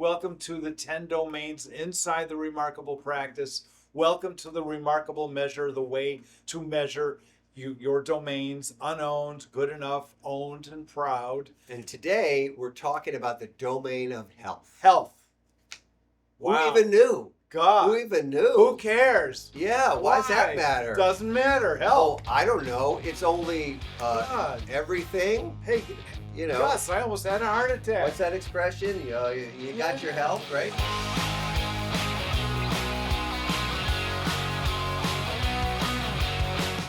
Welcome to the 10 domains inside the Remarkable Practice. Welcome to the Remarkable Measure, the way to measure your domains: unowned, good enough, owned, and proud. And today we're talking about the domain of health. Health. Wow. Who even knew? God. Who even knew? Who cares? Yeah, why does that matter? Doesn't matter. Health. Oh, I don't know. It's only God. everything. Hey, You know, Gus, I almost had a heart attack. what's that expression? You got your health, right?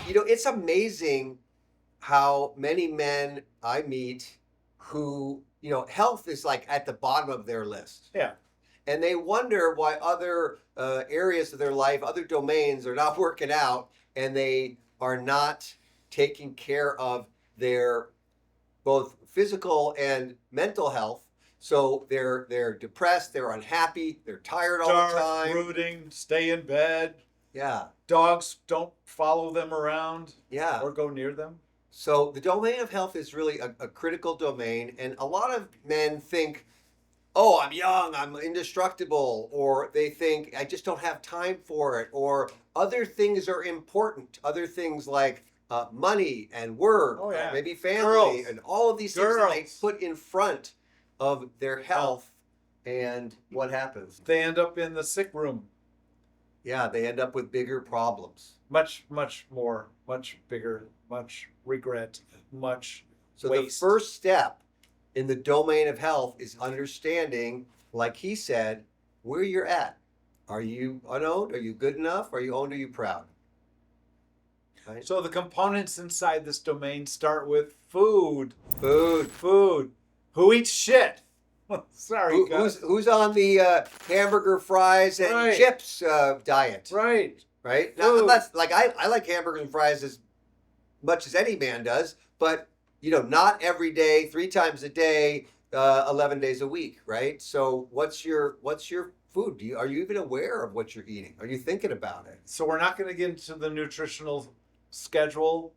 You know, it's amazing how many men I meet who, health is like at the bottom of their list. Yeah. And they wonder why other areas of their life, other domains are not working out, and they are not taking care of their both physical and mental health. So they're depressed, they're unhappy, they're tired all the time. Brooding, stay in bed. Yeah. Dogs, don't follow them around. Yeah. Or go near them. So the domain of health is really a critical domain. And a lot of men think, oh, I'm young, I'm indestructible. Or they think, I just don't have time for it. Or other things are important. Other things like money and work, maybe family, Girls. and all of these things that they put in front of their health. And what happens? They end up in the sick room. Yeah, they end up with bigger problems. Much more, much bigger, much regret, much So waste. the first step in the domain of health is understanding, like he said, where you're at. Are you unowned? Are you good enough? Are you owned? Are you proud? Right? So the components inside this domain start with food. Food. Who eats shit? Sorry, guys. Who's on the hamburger, fries, and chips diet? Right. Now, that's like I like hamburgers and fries as much as any man does, but not every day, 3 times a day, 11 days a week, right? So what's your food? Are you even aware of what you're eating? Are you thinking about it? So we're not going to get into the nutritional schedule.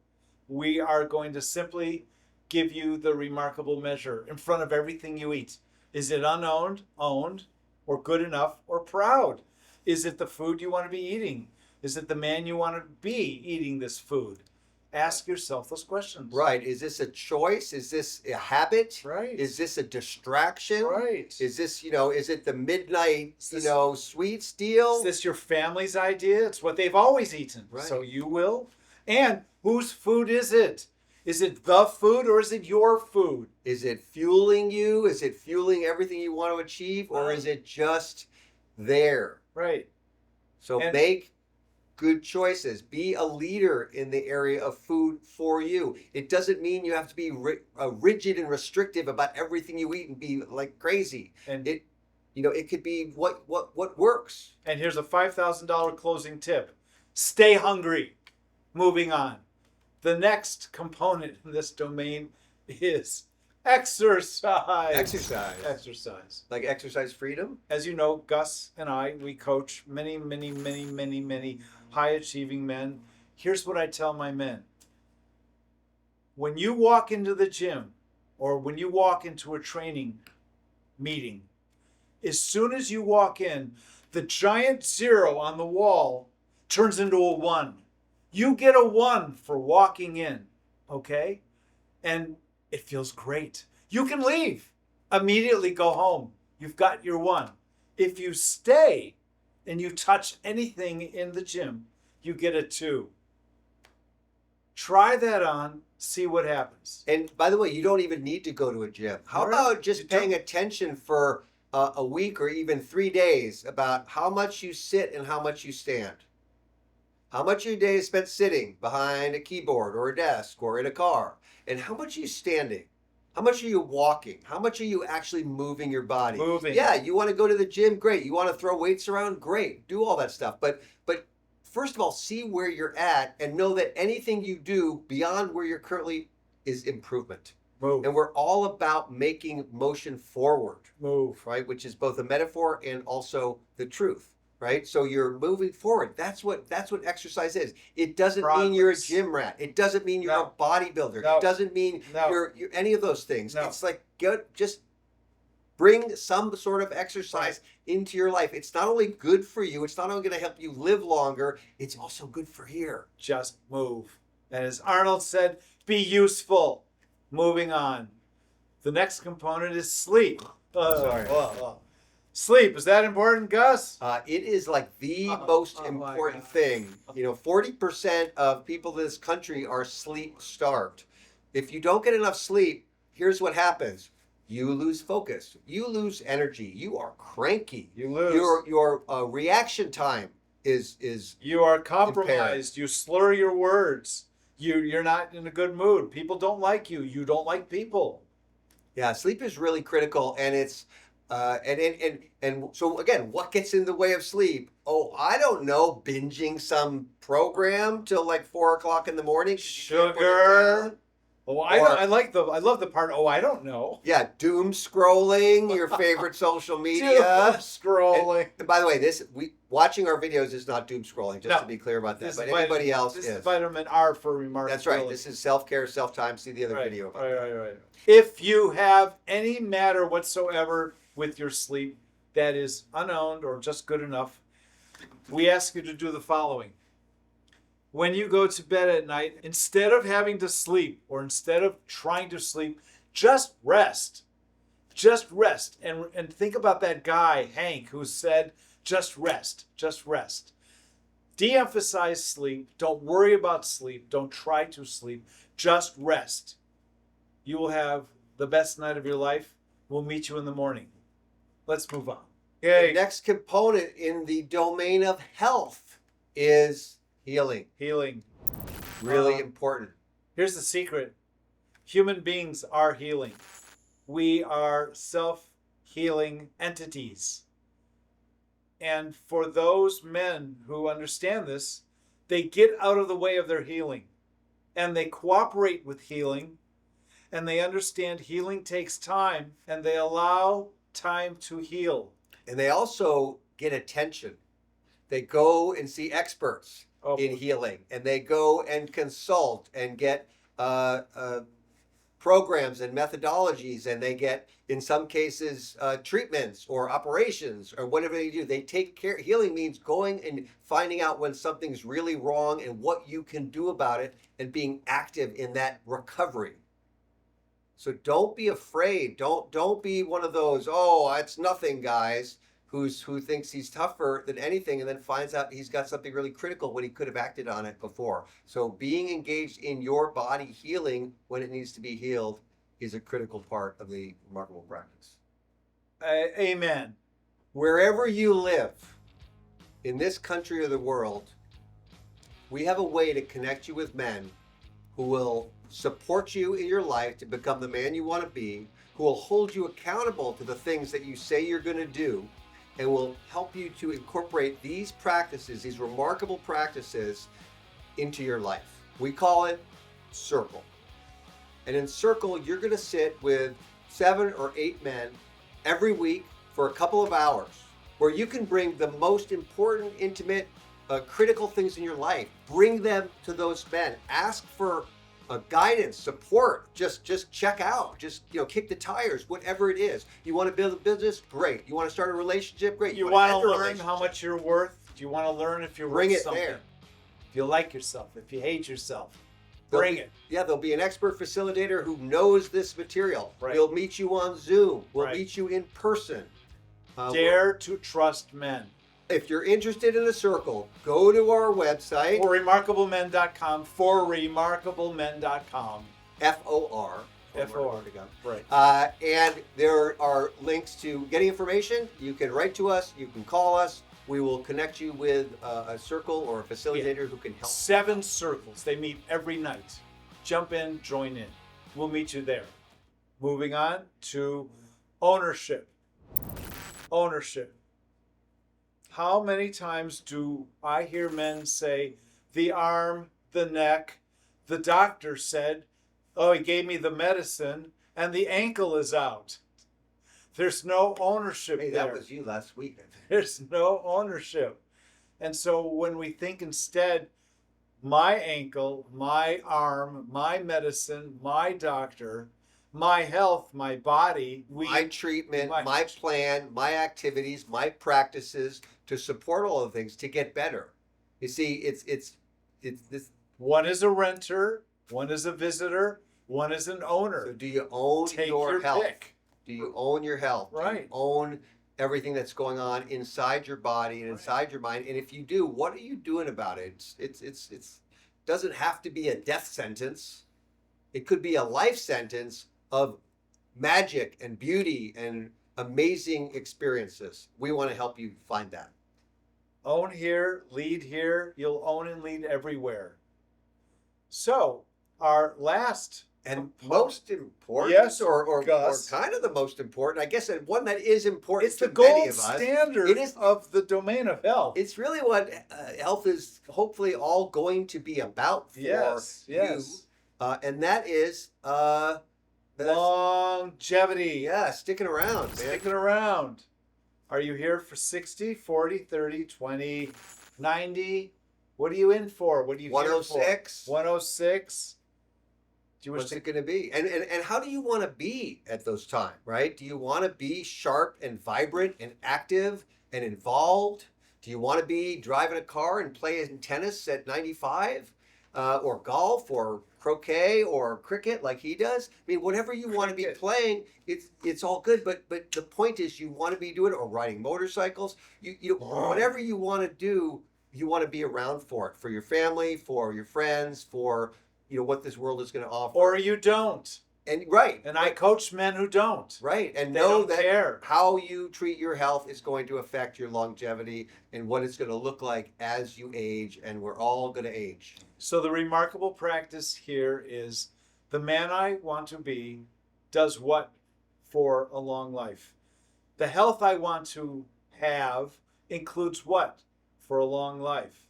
We are going to simply give you the remarkable measure in front of everything you eat. Is it unowned, owned, or good enough, or proud? Is it the food you want to be eating? Is it the man you want to be eating this food? Ask yourself those questions. Right. Is this a choice? Is this a habit? Right. Is this a distraction? Right. Is this, is it the midnight, sweets deal? Is this your family's idea? It's what they've always eaten. Right. So you will. And whose food is it? Is it the food or is it your food? Is it fueling you? Is it fueling everything you want to achieve? Or is it just there? Right. So make good choices. Be a leader in the area of food for you. It doesn't mean you have to be rigid and restrictive about everything you eat and be like crazy. And it could be what works. And here's a $5,000 closing tip. Stay hungry. Moving on. The next component in this domain is exercise. Exercise. Like exercise freedom? As you know, Gus and I, we coach many high achieving men. Here's what I tell my men. When you walk into the gym or when you walk into a training meeting, as soon as you walk in, the giant 0 on the wall turns into a 1. You get a 1 for walking in, okay? And it feels great. You can leave. Immediately go home. You've got your 1. If you stay and you touch anything in the gym, you get a 2. Try that on, see what happens. And by the way, you don't even need to go to a gym. How about just paying attention for a week or even 3 days about how much you sit and how much you stand? How much of your day is spent sitting behind a keyboard or a desk or in a car? And how much are you standing? How much are you walking? How much are you actually moving your body? Moving. Yeah, you want to go to the gym? Great. You want to throw weights around? Great. Do all that stuff. But first of all, see where you're at and know that anything you do beyond where you're currently is improvement. Move. And we're all about making motion forward. Move. Right? Which is both a metaphor and also the truth. Right? So you're moving forward. That's what exercise is. It doesn't mean you're a gym rat. It doesn't mean you're a bodybuilder. It doesn't mean you're any of those things. It's like just bring some sort of exercise into your life. It's not only good for you, it's not only going to help you live longer, it's also good for here. Just move. And as Arnold said, be useful. Moving on. The next component is sleep. Sorry. Sleep, is that important, Gus? It is like the most my important God. thing. 40% of people in this country are sleep starved. If you don't get enough sleep, here's what happens. You lose focus. You lose energy. You are cranky. You lose. Your reaction time is You are compromised. You slur your words. You're not in a good mood. People don't like you. You don't like people. Yeah, sleep is really critical, and it's and so again, what gets in the way of sleep? Oh, I don't know, binging some program till like 4 o'clock in the morning. 'cause you can't put it Sugar. down. Oh, I love the part. Oh, I don't know. Yeah, doom scrolling your favorite social Doom media. scrolling. And by the way, watching our videos is not doom scrolling. Just No. to be clear about that. This But is anybody else This is. is vitamin R for remarkability. That's right. This is self-care, self-time. See the other video about that. Right. If you have any matter whatsoever with your sleep that is unowned or just good enough, we ask you to do the following. When you go to bed at night, instead of having to sleep or instead of trying to sleep, just rest. Just rest. And think about that guy, Hank, who said, just rest, just rest. De-emphasize sleep. Don't worry about sleep. Don't try to sleep. Just rest. You will have the best night of your life. We'll meet you in the morning. Let's move on. The next component in the domain of health is healing. Healing. Really important. Here's the secret. Human beings are healing. We are self-healing entities. And for those men who understand this, they get out of the way of their healing. And they cooperate with healing. And they understand healing takes time. And they allow time to heal. And they also get attention. They go and see experts in healing, and they go and consult and get programs and methodologies, and they get, in some cases, treatments or operations or whatever they do. They take care. Healing means going and finding out when something's really wrong and what you can do about it, and being active in that recovery. So don't be afraid. Don't be one of those, oh, it's nothing guys who thinks he's tougher than anything and then finds out he's got something really critical when he could have acted on it before. So being engaged in your body healing when it needs to be healed is a critical part of the remarkable practice. Amen. Wherever you live in this country or the world, we have a way to connect you with men who will support you in your life to become the man you want to be, who will hold you accountable to the things that you say you're going to do, and will help you to incorporate these practices, these remarkable practices, into your life. We call it Circle. And in Circle, you're going to sit with 7 or 8 men every week for a couple of hours, where you can bring the most important, intimate, critical things in your life. Bring them to those men. Ask for guidance, support. Just check out. Just kick the tires. Whatever it is. You want to build a business? Great. You want to start a relationship? Great. You want to learn how much you're worth? Do you want to learn if you're Bring worth it something? there. If you like yourself, if you hate yourself, bring it. Yeah, there'll be an expert facilitator who knows this material. Right. We'll meet you on Zoom. We'll Right. meet you in person. Dare to trust men. If you're interested in a circle, go to our website. For remarkablemen.com. For remarkablemen.com. FOR. FOR. Right. And there are links to getting information. You can write to us. You can call us. We will connect you with a circle or a facilitator who can help. 7 circles. They meet every night. Jump in, join in. We'll meet you there. Moving on to ownership. Ownership. How many times do I hear men say, the arm, the neck, the doctor said, oh, he gave me the medicine, and the ankle is out. There's no ownership Hey, there. that was you last week. There's no ownership. And so when we think instead, my ankle, my arm, my medicine, my doctor, my health, my body. My treatment, my- my plan, my activities, my practices to support all of the things to get better. You see, it's this. One is a renter, one is a visitor, one is an owner. So do you own Take your health? pick. Do you own your health? Do you Right. own everything that's going on inside your body and inside your mind? And if you do, what are you doing about it? It's doesn't have to be a death sentence. It could be a life sentence of magic and beauty and amazing experiences. We want to help you find that. Own here, lead here. You'll own and lead everywhere. So, our last And most important, Yes, or Gus. kind of the most important, I guess, and one that is important it's to the many gold of us. standard It is- of the domain of health. It's really what health is hopefully all going to be about for Yes, you. yes. And that is Longevity. yeah, sticking around, man. Sticking around. Are you here for 60, 40, 30, 20, 90? What are you in for? What are you here for? 106. 106. Do you wish What's to it going to be? And how do you want to be at those times, right? Do you want to be sharp and vibrant and active and involved? Do you want to be driving a car and playing tennis at 95? Or golf or croquet or cricket like he does? I mean, whatever you want to be Cricket. playing, it's all good. But the point is, you want to be doing it, or riding motorcycles. You whatever you want to do, you want to be around for it, for your family, for your friends, for what this world is going to offer. or you don't. And right, And I coach men who don't. right, and They know don't that care. how you treat your health is going to affect your longevity and what it's going to look like as you age. And we're all going to age. So the remarkable practice here is the man I want to be does what for a long life? The health I want to have includes what for a long life?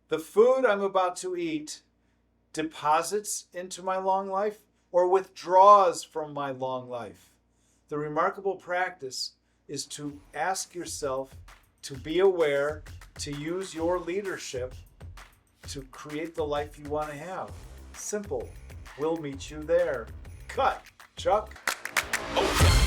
The food I'm about to eat deposits into my long life or withdraws from my long life? The remarkable practice is to ask yourself to be aware, to use your leadership to create the life you want to have. Simple. We'll meet you there. Cut. Chuck. Oh, yeah.